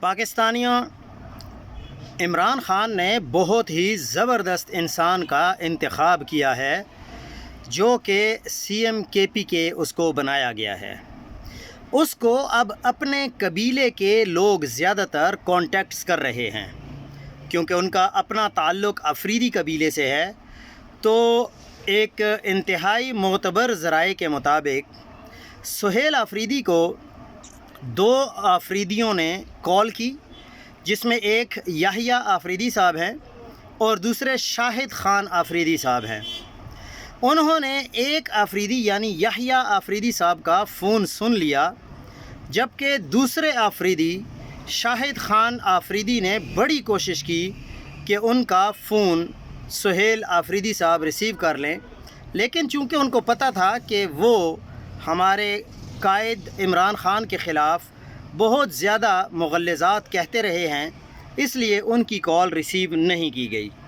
پاکستانیوں، عمران خان نے بہت ہی زبردست انسان کا انتخاب کیا ہے جو کہ سی ایم کے پی کے اس کو بنایا گیا ہے۔ اس کو اب اپنے قبیلے کے لوگ زیادہ تر کانٹیکٹس کر رہے ہیں کیونکہ ان کا اپنا تعلق افریدی قبیلے سے ہے۔ تو ایک انتہائی معتبر ذرائع کے مطابق سہیل آفریدی کو 2 آفریدیوں نے کال کی، جس میں ایک یحییٰ آفریدی صاحب ہیں اور دوسرے شاہد خان آفریدی صاحب ہیں۔ انہوں نے ایک آفریدی یعنی یحییٰ آفریدی صاحب کا فون سن لیا، جبکہ دوسرے آفریدی شاہد خان آفریدی نے بڑی کوشش کی کہ ان کا فون سہیل آفریدی صاحب ریسیو کر لیں، لیکن چونکہ ان کو پتہ تھا کہ وہ ہمارے قائد عمران خان کے خلاف بہت زیادہ مغلظات کہتے رہے ہیں، اس لیے ان کی کال ریسیو نہیں کی گئی۔